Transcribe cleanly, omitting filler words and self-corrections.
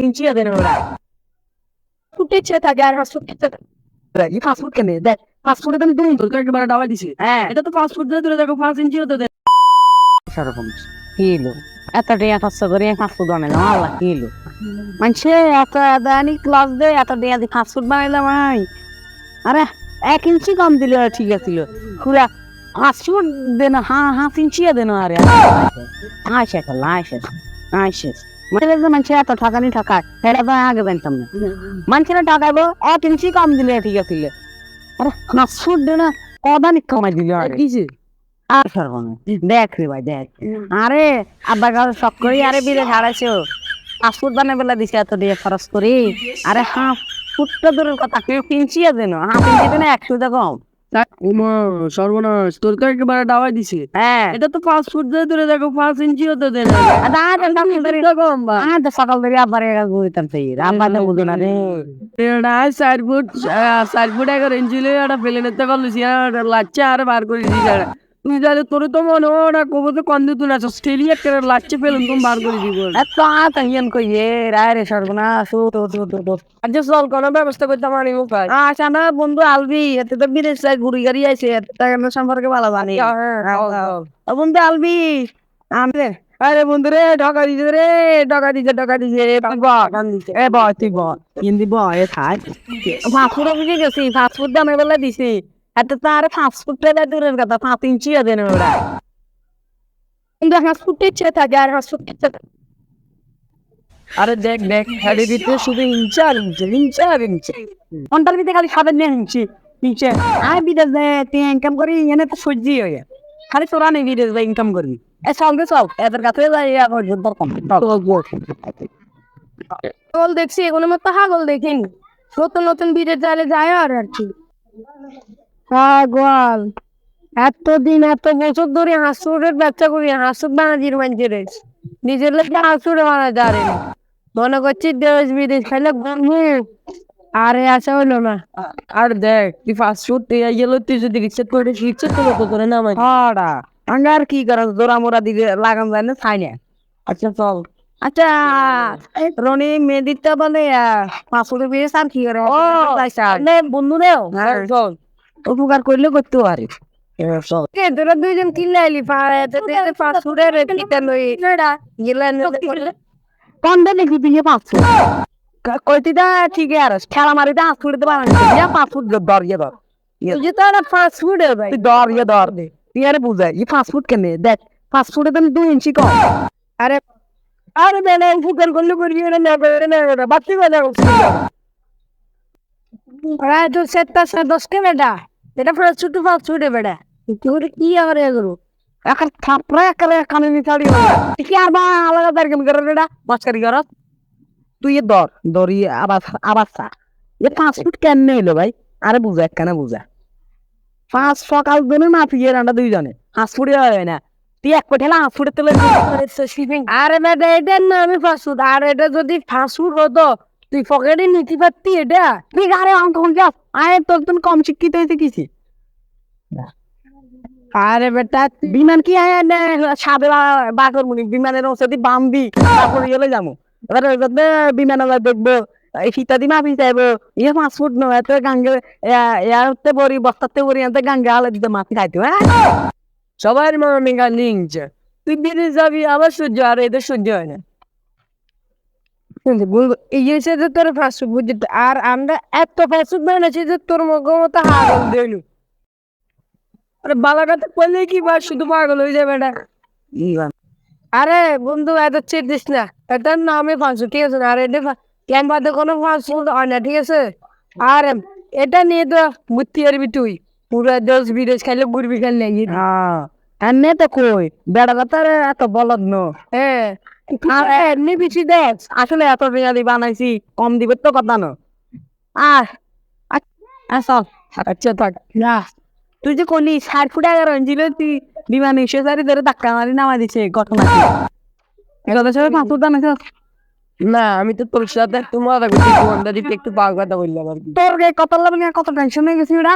ইঞ্চিয়া দেন ওরা ফুটেছে থাকে আর ফাস্ট ফুড কেনে দেখ ফাস্ট ফুডে তুমি দুই তোর একেবারে ডাবাই দিছি হ্যাঁ এটা তো ফাস্ট ফুড দিয়ে তুলে দেখো 5 ইঞ্চিও তো দেন সেরকম কিলো এত টাকা খরচ করে ফাস্ট ফুড বানাইলাম আল্লাহ কিলো মানুষে এত দানি ক্লাস দেয় এত টাকা দিয়ে ফাস্ট ফুড বানাইলাম ভাই আরে 1 ইঞ্চি কম দিলে ঠিক আছিল পুরা ফাস্ট ফুড দেন হাফ ইঞ্চি দেন আরে আইসে আইসে মানুষের এত ঠকানি ঠকায় সেটা তো আগে জানতাম না মানুষেরা ঠকাইবো 1 ইঞ্চি কম দিলে ঠিক আছিল আরে ফাস্ট ফুড দেন কদানি কমাই দিল আরে কিছু আর সর্বনা দেখ রে ভাই দেখ আরে আব্বার কাছে শখ করি আরে বিদেশ হারাইছো ফাস্টফুড বানাই বেলা দিছে এত দিয়ে খরচ করি আরে হাফ ফুটটা দূরের কথা কেউ কিনছিয়া দেন হাফ ইঞ্চি দেন 100 টাকা কম ওমা সর্বনাশ তোর তো একেবারে ডাবাই দিছি হ্যাঁ এটা তো ফাস্ট ফুড দিয়ে তুলে দেখো 5 ইঞ্চিও তো দেন সকাল ধরে আব্বার ঘুরতাম সেই আব্বার তো বুঝো না রে এটা 4 ফুট 11 ইঞ্চি লই এটা ফেলে নিতে পারলিস লাচ্চা আর বার করে দিছি তুই জানে তোর তো মনে ওরা কবে তো কন্দে তুই আছো অস্ট্রেলিয়া করে লাচ্চা ফেলুন তুমি বার করে দিব এত আতঙ্কিয়ান কই রায় রে সর্বনাশ আজ চল কোনো ব্যবস্থা করতে পারি মুখাই আচ্ছা না বন্ধু আলবি এতে তো বিদেশ যায় ঘুরি গাড়ি আইছে তাই আমরা সম্পর্কে ভালো জানি বন্ধু আলবি আমি আরে বন্ধু রে ঢাকা দিছে এ বয় তুই বয় হিন্দি বয় থাক ফাস্টফুড বুঝে গেছি ফাস্টফুড দামে বেলা দিছি এত তো আর ফাস্টফুড পেলে দূরের কথা 5 ইঞ্চি দেন ওরা কিন্তু ফাস্ট ফুড ইচ্ছে থাকে আর ফাস্ট ফুড ইচ্ছে আরে দেখ হেডি দিতে শুধু ইঞ্চি অন্টার ভিতরে খালি খাবেন না ইঞ্চি ইঞ্চি আমি বিদেশ তুই ইনকাম করি এনে তো সহ্যই হয়ে খালি তোরা নেই বিদেশ ইনকাম করবি এ চলবে চল এদের কাছে যাই ছাগল দেখছি এগুলো মতো ছাগল দেখিন নতুন বিদেশ যাইলে যায় আর কি ছাগল এতদিন এত বছর ধরে হাঁসুরের ব্যবসা করি হাঁসুর বানাজির মানুষের নিজের লোক হাঁসুরে বানা যারে মনে করছি দেশ বিদেশ খাইলে আরে আসা হইলো না আর দেখ তুই ফাস্ট ফুড গেল তুই যদি রিক্সা করে তো করে না আমার হাড়া আর কি করা জোড়া মোড়া দিলে লাগান যায় না খাই না আচ্ছা চল আচ্ছা রনি মেদিতা বলে পাঁচশো বিয়ে আর কি করে বন্ধু দেও চল উপকার করলে করতে পারি তোরা দুইজন কিনলে আইলি ফাস্ট ফুডের কন্দে লিখি দিয়ে 500 কইতিটা ঠিক আছে খেলা মারিতে 8 ফুটে পারেন 500 ধর যে তো একটা ফাস্ট ফুড ভাই তুই ধর তুই আরে বুঝাই এই ফাস্ট ফুড কেনে দেখ ফাস্ট ফুডে তুমি 2 ইঞ্চি কম আরে বেলা ফুকার করলে করবি না বাচ্চি বেলা প্রায় তো 7-10 কে বেটা এটা ফাস্ট ফুড বেটা তোর কি আবার এগুলো এখন থাপড়া একারে কানে নিছাড়ি কি আর বা আলাদা দারকেম করে রেডা মাছকারি করত তুই দরি আবার চা এ 5 ফুট কেন হইলো ভাই আরে বুঝা একখানা বুঝা 5 সকাল দিনে মাফিয়ে রান্না দুইজনে 5 ফুটে হয় না তুই এক কোঠেলা 5 ফুটের তেলে আরে বেটা এটা না আমি ফাস্ট ফুড আর এটা যদি ফাস্ট ফুড হতো তুই পকেটে নিতে পারতি এটা তুই আরে অঙ্ক যাস আয় তোর তুমি কম শিক্ষিত হয়েছে কিছু আরে বেটা বিমান কি আয় সাদে বাকর মুনি বিমানের ওসাদি বামবি তারপর গেলে যাবো এবার বিমান দেখবো শীতাদি মাফি চাইবো ইয়ে 5 ফুট নয় এত গাঙ্গে ইয়াতে বড়ি বস্তাতে বড়ি এত গাঙ্গে আলা দিতে মাফি খাইতে সবার মনে লিঙ্ক তুই বিদেশ যাবি আবার সহ্য আর এদের সহ্য হয় না এই যে তোর ফাস্ট ফুড বুঝলি আর আমরা এত ফাস্ট ফুড বানাচ্ছি যে তোর মতো হাগল দিল আরে বালাটাতে করলে কি বা শুধু পাগল হয়ে যাবে না আরে বন্ধু এত চেট দিস না এটার নামে ফাস্ট ফুড ঠিক আছে আর এটা ক্যাম্পাতে কোনো ফাস্ট ফুড হয় না ঠিক আছে আর এটা নিয়ে তো বুঝতে পারবি তুই পুরো দেশ বিদেশ খাইলে ঘুরবি খেললে এমনি তো কই বেড়া তার এত বলদ ন হ্যাঁ এমনি বেশি দেখ আসলে এত রেয়ালি বানাইছি কম দিবে তো কথা ন আর চল আচ্ছা থাক না তুই যে করলি 4 ফুট 11 ইঞ্চি তুই বিমানে এসে সারি ধরে ধাক্কা মারি নামা দিছে ঘটনা এগুলো সবাই 5 ফুট বানাইছ না আমি তো তোর সাথে তোমার একটু পাগ কথা বললাম আর কি তোর কথা লাগবে কত টেনশন হয়ে গেছি ওরা